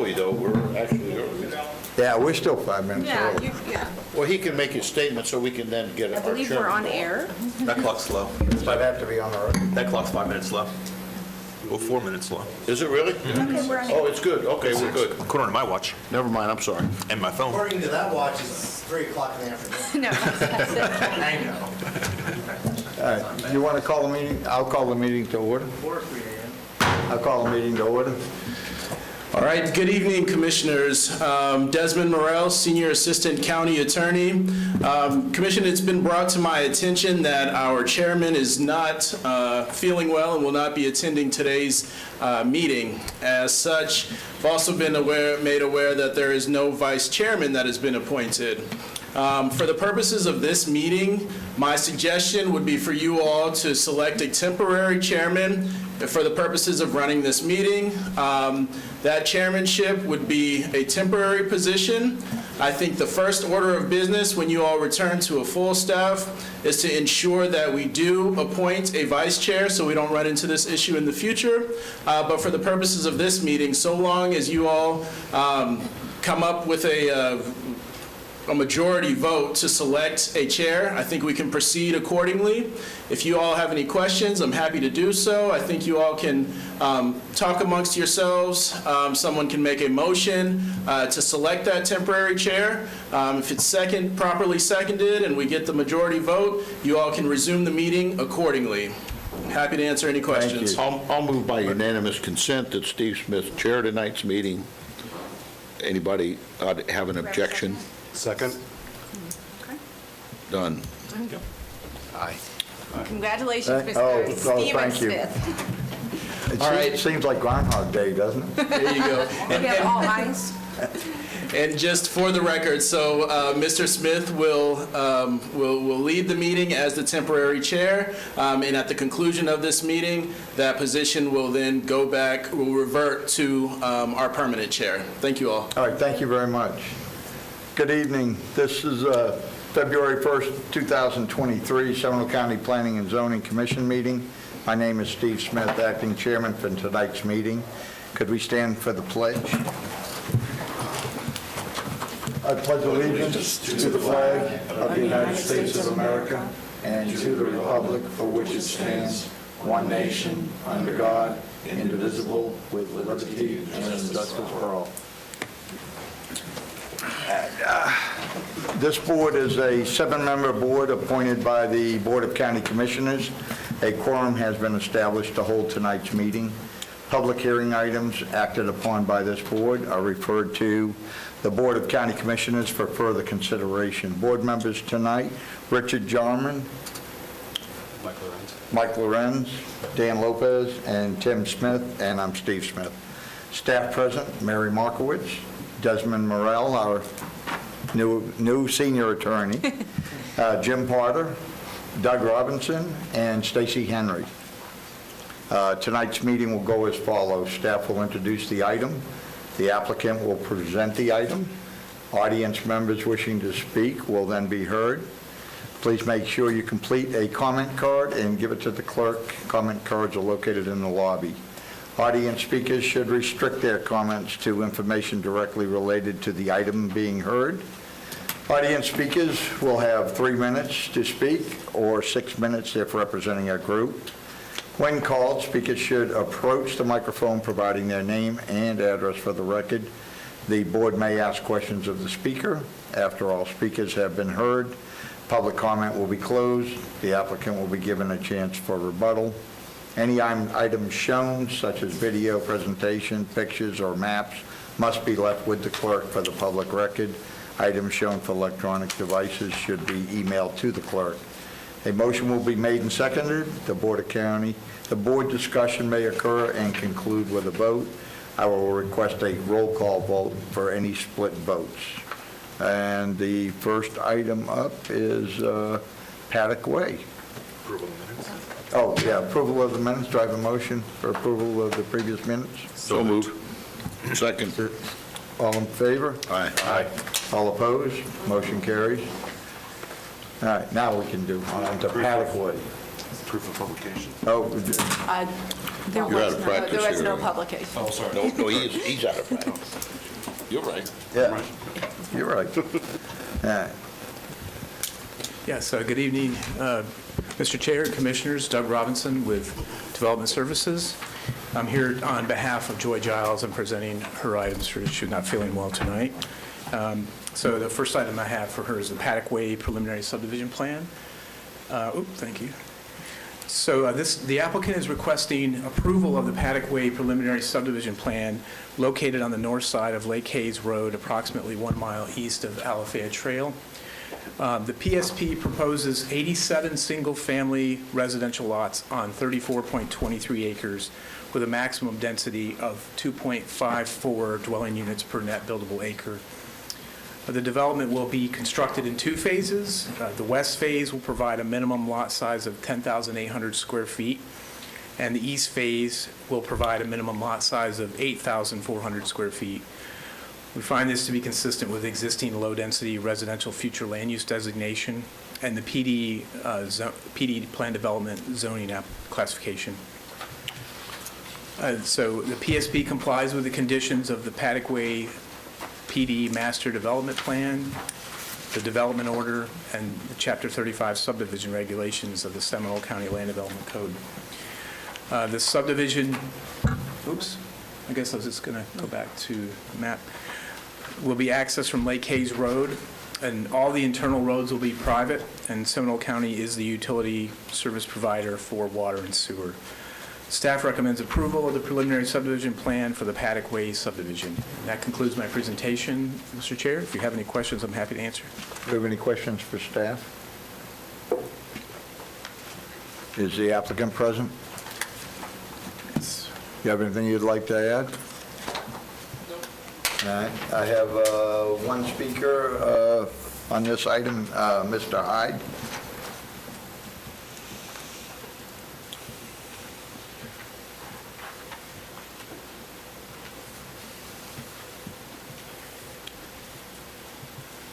we, though? We're actually early. Yeah, we're still 5 minutes Yeah, early. yeah. Well, he can make his statement so we can then get I our chairman. believe we're on air. That clock's slow. I'd have to be on the road. That clock's 5 minutes slow. Oh, 4 minutes slow. Is it really? Okay, we're on Oh, air. it's good. Okay, we're good. According to my watch Never mind, I'm sorry. and my phone. According to that watch, it's 3 o'clock in the afternoon. No, that's it. I know. All right, you want to call the meeting? I'll call the meeting to order. 3 a.m. I'll call the meeting to order. All right, good evening, Commissioners. Desmond Morrell, Senior Assistant County Attorney. Commission, it's been brought to my attention that our chairman is not feeling well and will not be attending today's meeting. As such, I've also been made aware that there is no vice chairman that has been appointed. For the purposes of this meeting, my suggestion would be for you all to select a temporary chairman for the purposes of running this meeting. That chairmanship would be a temporary position. I think the first order of business when you all return to a full staff is to ensure that we do appoint a vice chair so we don't run into this issue in the future. But for the purposes of this meeting, so long as you all come up with a majority vote to select a chair, I think we can proceed accordingly. If you all have any questions, I'm happy to do so. I think you all can talk amongst yourselves. Someone can make a motion to select that temporary chair. If it's properly seconded and we get the majority vote, you all can resume the meeting accordingly. Happy to answer any questions. I'll move by unanimous consent that Steve Smith chair tonight's meeting. Anybody have an objection? Second? Done. Aye. Congratulations, Oh, Mr. Steven thank you. Smith. It All right. seems like Groundhog Day, doesn't it? There you go. We have all eyes. And just for the record, so Mr. Smith will lead the meeting as the temporary chair, and at the conclusion of this meeting, that position will then will revert to our permanent chair. Thank you all. All right, thank you very much. Good evening. This is February 1st, 2023, Seminole County Planning and Zoning Commission meeting. My name is Steve Smith, acting chairman for tonight's meeting. Could we stand for the pledge? I pledge allegiance to the flag of the United States of America and to the republic for which it stands, one nation, under God, indivisible, with liberty and justice for all. This board is a 7-member board appointed by the Board of County Commissioners. A quorum has been established to hold tonight's meeting. Public hearing items acted upon by this board are referred to the Board of County Commissioners for further consideration. Board members tonight, Richard Jarman, Mike Lorenz, Dan Lopez, and Tim Smith, and I'm Steve Smith. Staff present, Mary Markowitz, Desmond Morrell, our new senior attorney, Jim Potter, Doug Robinson, and Stacy Henry. Tonight's meeting will go as follows. Staff will introduce the item. The applicant will present the item. Audience members wishing to speak will then be heard. Please make sure you complete a comment card and give it to the clerk. Comment cards are located in the lobby. Audience speakers should restrict their comments to information directly related to the item being heard. Audience speakers will have 3 minutes to speak or 6 minutes if representing a group. When called, speakers should approach the microphone providing their name and address for the record. The board may ask questions of the speaker. After all speakers have been heard, public comment will be closed. The applicant will be given a chance for rebuttal. Any items shown, such as video, presentation, pictures, or maps, must be left with the clerk for the public record. Items shown for electronic devices should be emailed to the clerk. A motion will be made and seconded. The board discussion may occur and conclude with a vote. I will request a roll call vote for any split votes. And the first item up is Paddock Way. Approval of minutes. Oh, yeah, approval of the minutes. Do I have a motion for approval of the previous minutes? So moved. Second. All in favor? Aye. Aye. All opposed? Motion carries. All right, now we can do on to Paddock Way. Proof of publication. Oh, There You're out was of no- practice There was no here. publication. Oh, sorry. No, he's out of practice. You're right. Yeah, you're right. Yeah. Yes, good evening, Mr. Chair, Commissioners, Doug Robinson with Development Services. I'm here on behalf of Joy Giles. I'm presenting her items for she's not feeling well tonight. So the first item I have for her is the Paddock Way Preliminary Subdivision Plan. Thank you. So the applicant is requesting approval of the Paddock Way Preliminary Subdivision Plan located on the north side of Lake Hayes Road, approximately 1 mile east of Alafaya Trail. The PSP proposes 87 single-family residential lots on 34.23 acres with a maximum density of 2.54 dwelling units per net buildable acre. The development will be constructed in 2 phases. The west phase will provide a minimum lot size of 10,800 square feet, and the east phase will provide a minimum lot size of 8,400 square feet. We find this to be consistent with existing low-density residential future land use designation and the PD plan development zoning classification. So the PSP complies with the conditions of the Paddock Way PD Master Development Plan, the development order, and the Chapter 35 subdivision regulations of the Seminole County Land Development Code. The subdivision, I guess I was just going to go back to the map, will be accessed from Lake Hayes Road, and all the internal roads will be private, and Seminole County is the utility service provider for water and sewer. Staff recommends approval of the preliminary subdivision plan for the Paddock Way subdivision. That concludes my presentation, Mr. Chair. If you have any questions, I'm happy to answer. Do you have any questions for staff? Is the applicant present? You have anything you'd like to add? All right, I have one speaker on this item, Mr. Hyde.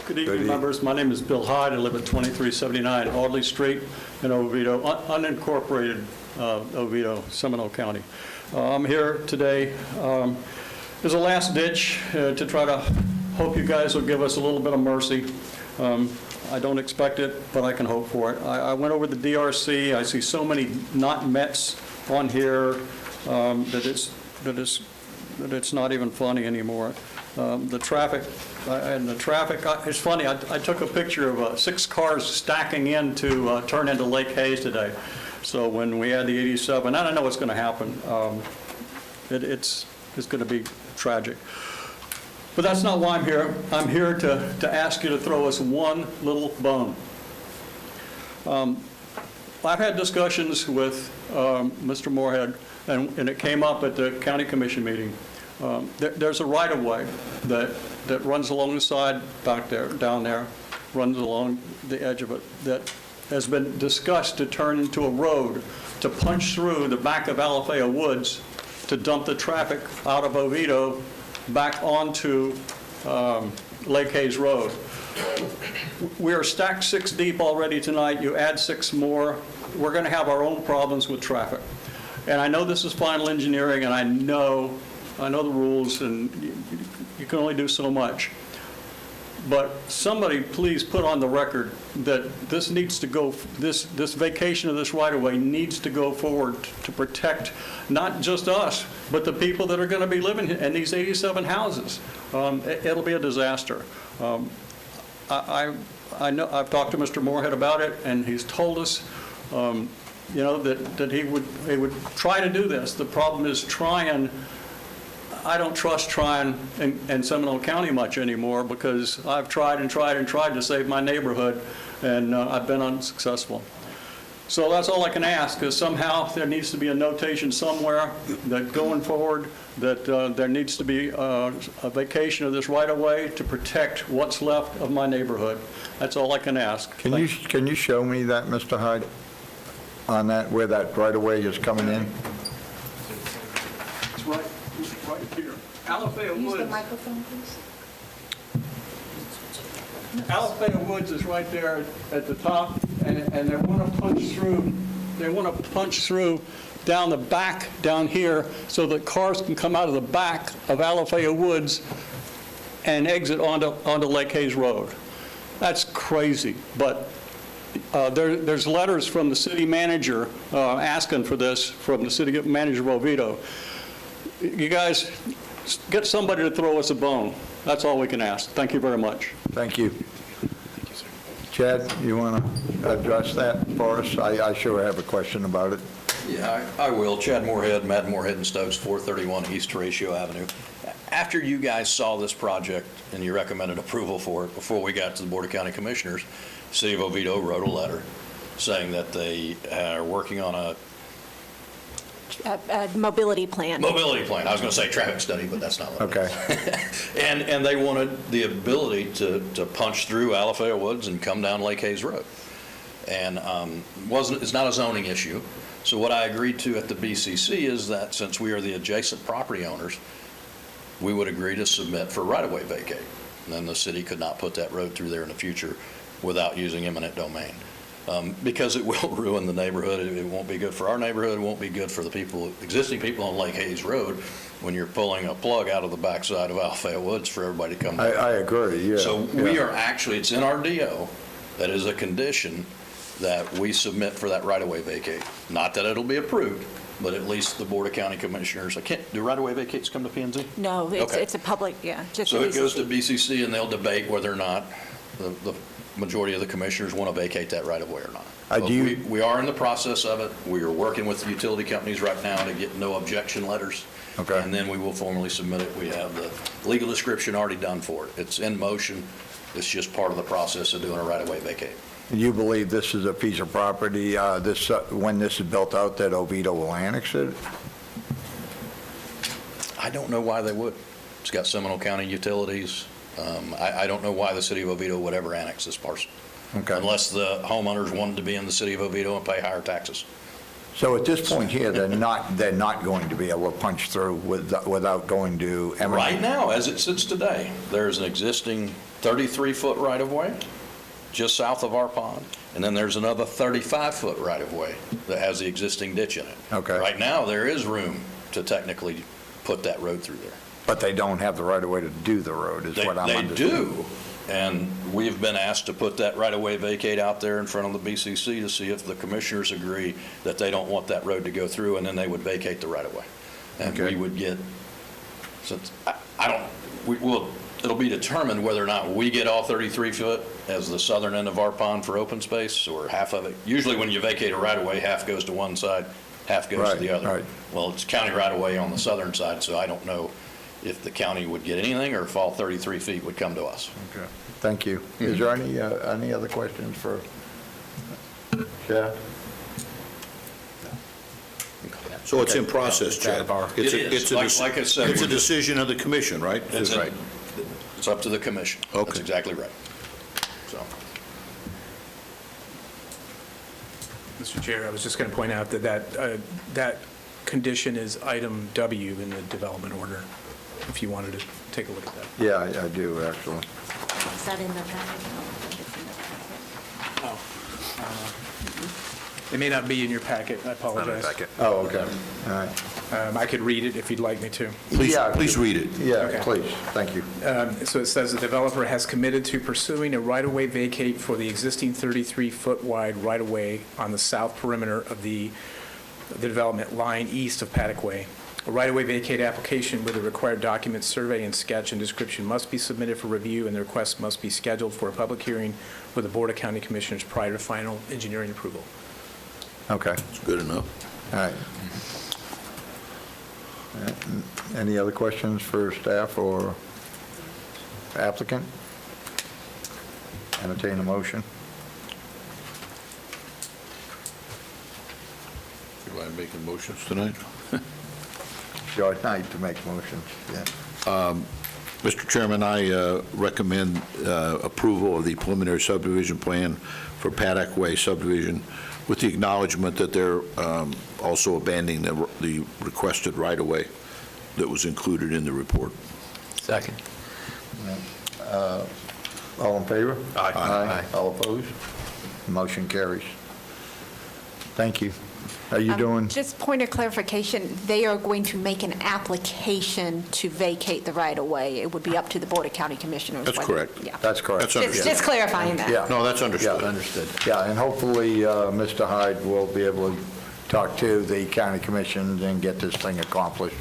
Good Good evening, evening. members. My name is Bill Hyde. I live at 2379 Audley Street in Oviedo, unincorporated Oviedo, Seminole County. I'm here today as a last ditch to try to hope you guys will give us a little bit of mercy. I don't expect it, but I can hope for it. I went over the DRC. I see so many not mets on here that it's not even funny anymore. The traffic, it's funny, I took a picture of 6 cars stacking in to turn into Lake Hayes today. So when we had the 87, I don't know what's going to happen. It's going to be tragic. But that's not why I'm here. I'm here to ask you to throw us one little bone. I've had discussions with Mr. Moorhead, and it came up at the county commission meeting. There's a right-of-way that runs along the side back there, down there, runs along the edge of it, that has been discussed to turn into a road to punch through the back of Alafaya Woods to dump the traffic out of Oviedo back onto Lake Hayes Road. We are stacked 6 deep already tonight. You add 6 more, we're going to have our own problems with traffic. And I know this is final engineering, and I know the rules, and you can only do so much. But somebody please put on the record that this needs to go, this vacation of this right-of-way needs to go forward to protect not just us, but the people that are going to be living in these 87 houses. It'll be a disaster. I know I've talked to Mr. Moorhead about it, and he's told us, that he would try to do this. The problem is I don't trust Tryon in Seminole County much anymore, because I've tried and tried and tried to save my neighborhood, and I've been unsuccessful. So that's all I can ask, is somehow there needs to be a notation somewhere that going forward, that there needs to be a vacation of this right-of-way to protect what's left of my neighborhood. That's all I can ask. Can you show me that, Mr. Hyde, on that, where that right-of-way is coming in? It's right here. Alafaya Use the Woods. microphone, please. Alafaya Woods is right there at the top, and they want to punch through. They want to punch through down the back down here so that cars can come out of the back of Alafaya Woods and exit onto Lake Hayes Road. That's crazy, but there's letters from the city manager asking for this from the city manager of Oviedo. You guys, get somebody to throw us a bone. That's all we can ask. Thank you very much. Thank you. Chad, you want to address that for us? I sure have a question about it. Yeah, I will. Chad Moorhead, Matt Moorhead and Stokes, 431 East Horatio Avenue. After you guys saw this project and you recommended approval for it, before we got to the Board of County Commissioners, the City of Oviedo wrote a letter saying that they are working on a Mobility plan. mobility plan. I was going to say traffic study, but that's not what it is. Okay. And they wanted the ability to punch through Alafaya Woods and come down Lake Hayes Road. And it's not a zoning issue. So what I agreed to at the BCC is that since we are the adjacent property owners, we would agree to submit for right-of-way vacate. And then the city could not put that road through there in the future without using eminent domain. Because it will ruin the neighborhood. It won't be good for our neighborhood. It won't be good for the existing people on Lake Hayes Road when you're pulling a plug out of the backside of Alafaya Woods for everybody to come down. I agree, yeah. So we are actually, it's in our DO, that is a condition that we submit for that right-of-way vacate. Not that it'll be approved, but at least the Board of County Commissioners, do right-of-way vacates come to P&Z? No, Okay. it's a public, yeah. just So it BCC. goes to BCC and they'll debate whether or not the majority of the commissioners want to vacate that right-of-way or not. But we are in the process of it. We are working with the utility companies right now to get no objection letters. Okay. And then we will formally submit it. We have the legal description already done for it. It's in motion. It's just part of the process of doing a right-of-way vacate. You believe this is a piece of property, when this is built out, that Oviedo will annex it? I don't know why they would. It's got Seminole County utilities. I don't know why the city of Oviedo would ever annex this parcel. Okay. Unless the homeowners wanted to be in the city of Oviedo and pay higher taxes. So at this point here, they're not going to be able to punch through without going to eminent. Right now, as it sits today, there's an existing 33-foot right-of-way just south of our pond, and then there's another 35-foot right-of-way that has the existing ditch in it. Okay. Right now, there is room to technically put that road through there. But they don't have the right of way to do the road, is what I'm They understanding. do, and we've been asked to put that right-of-way vacate out there in front of the BCC to see if the commissioners agree that they don't want that road to go through, and then they would vacate the right-of-way. And Okay. we would get, since, it'll be determined whether or not we get all 33 foot as the southern end of our pond for open space, or half of it. Usually when you vacate a right-of-way, half goes to one side, half goes to the Right, other. right. Well, it's county right-of-way on the southern side, so I don't know if the county would get anything, or if all 33 feet would come to us. Okay. Thank you. Is there any other questions for Chad? So it's in process, Chad. It is. Like I said, It's a we're just- decision of the commission, right? It's up to the commission. Okay. That's exactly right. So, Mr. Chair, I was just going to point out that condition is item W in the development order, if you wanted to take a look at that. Yeah, I do, actually. Is that in the packet? No, I think it's in the packet. It may not be in your packet, I apologize. Oh, okay. All right. I could read it if you'd like me to. Yeah. Please read it. Yeah, Okay. please. Thank you. So it says the developer has committed to pursuing a right-of-way vacate for the existing 33-foot wide right-of-way on the south perimeter of the development lying east of Paddock Way. A right-of-way vacate application with the required documents, survey, and sketch and description must be submitted for review, and the request must be scheduled for a public hearing with the Board of County Commissioners prior to final engineering approval. Okay. It's good enough. All right. Any other questions for staff or applicant? Entertain a motion. Do I make motions tonight? It's your night to make motions, yeah. Mr. Chairman, I recommend approval of the preliminary subdivision plan for Paddock Way subdivision with the acknowledgement that they're also abandoning the requested right-of-way that was included in the report. Second. All in favor? Aye. All opposed? Motion carries. Thank you. Are you doing? Just point of clarification, they are going to make an application to vacate the right-of-way. It would be up to the Board of County Commissioners. That's whether- correct. Yeah. That's correct. That's understood. Just clarifying that. Yeah. No, that's understood. Yeah, understood. Yeah, and hopefully, Mr. Hyde will be able to talk to the county commissions and get this thing accomplished.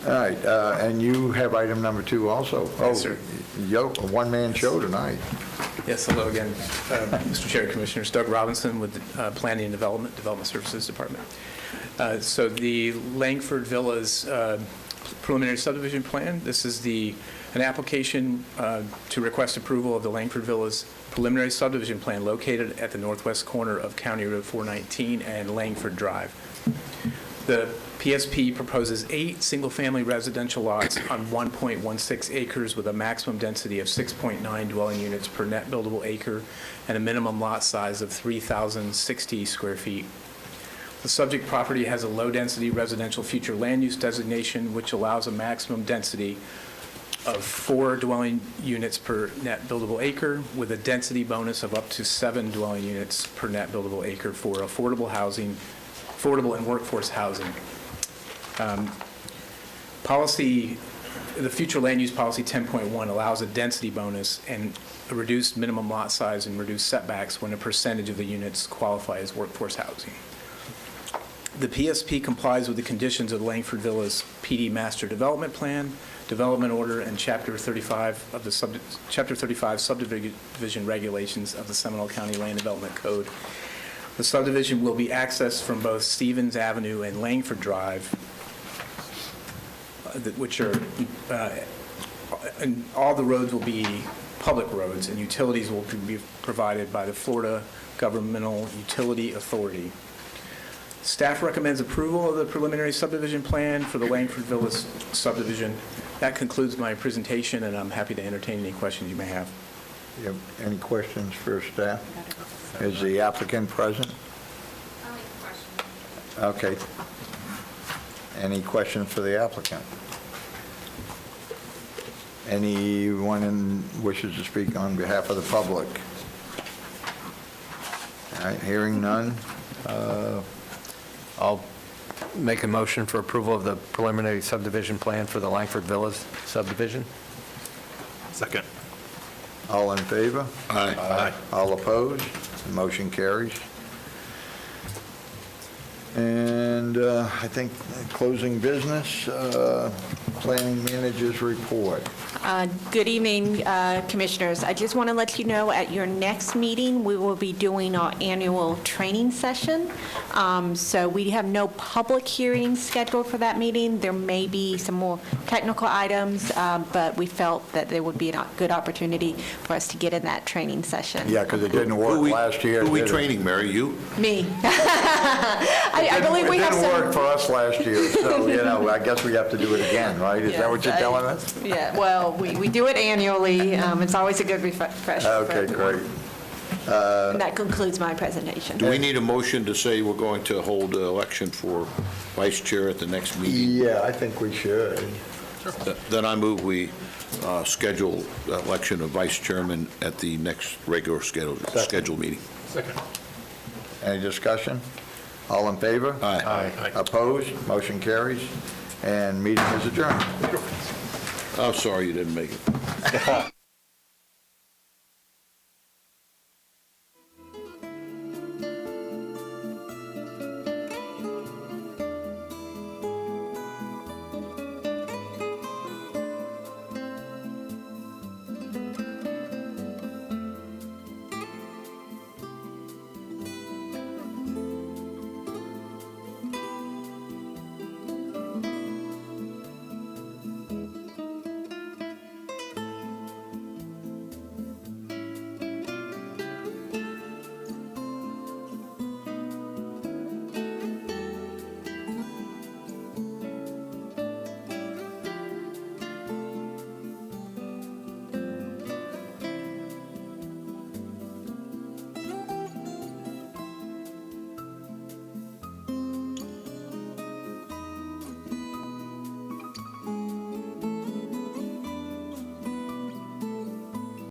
All right, and you have item number 2 also? Yes, sir. Oh, a one-man show tonight. Yes, hello again, Mr. Chair, Commissioners. Doug Robinson with Planning and Development Services Department. So the Langford Villas preliminary subdivision plan, this is an application to request approval of the Langford Villas preliminary subdivision plan located at the northwest corner of County Road 419 and Langford Drive. The PSP proposes 8 single-family residential lots on 1.16 acres with a maximum density of 6.9 dwelling units per net buildable acre and a minimum lot size of 3,060 square feet. The subject property has a low-density residential future land use designation, which allows a maximum density of 4 dwelling units per net buildable acre with a density bonus of up to 7 dwelling units per net buildable acre for affordable and workforce housing. The future land use policy 10.1 allows a density bonus and a reduced minimum lot size and reduced setbacks when a percentage of the units qualify as workforce housing. The PSP complies with the conditions of Langford Villas PD Master Development Plan, Development Order, and Chapter 35 of the Chapter 35 Subdivision Regulations of the Seminole County Land Development Code. The subdivision will be accessed from both Stevens Avenue and Langford Drive, which are, and all the roads will be public roads, and utilities will be provided by the Florida Governmental Utility Authority. Staff recommends approval of the preliminary subdivision plan for the Langford Villas subdivision. That concludes my presentation, and I'm happy to entertain any questions you may have. You have any questions for staff? Is the applicant present? Okay. Any questions for the applicant? Anyone wishes to speak on behalf of the public? All right, hearing none. I'll make a motion for approval of the preliminary subdivision plan for the Langford Villas subdivision. Second. All in favor? Aye. Aye. All opposed? Motion carries. And I think closing business, planning manager's report. Good evening, Commissioners. I just want to let you know, at your next meeting, we will be doing our annual training session. So we have no public hearings scheduled for that meeting. There may be some more technical items, but we felt that there would be a good opportunity for us to get in that training session. Yeah, because it didn't work last year. Who are we did it? training, Mary? You? Me. I believe we have It some. didn't work for us last year, so, I guess we have to do it again, right? Is that what you're telling us? Yeah, well, we do it annually. It's always a good refresher for Okay, everyone. great. And that concludes my presentation. Do we need a motion to say we're going to hold an election for vice chair at the next meeting? Yeah, I think we should. Then I move we schedule the election of vice chairman at the next regular scheduled meeting. Second. Any discussion? All in favor? Aye. Aye. Opposed? Motion carries, and meeting is adjourned. I'm sorry you didn't make it.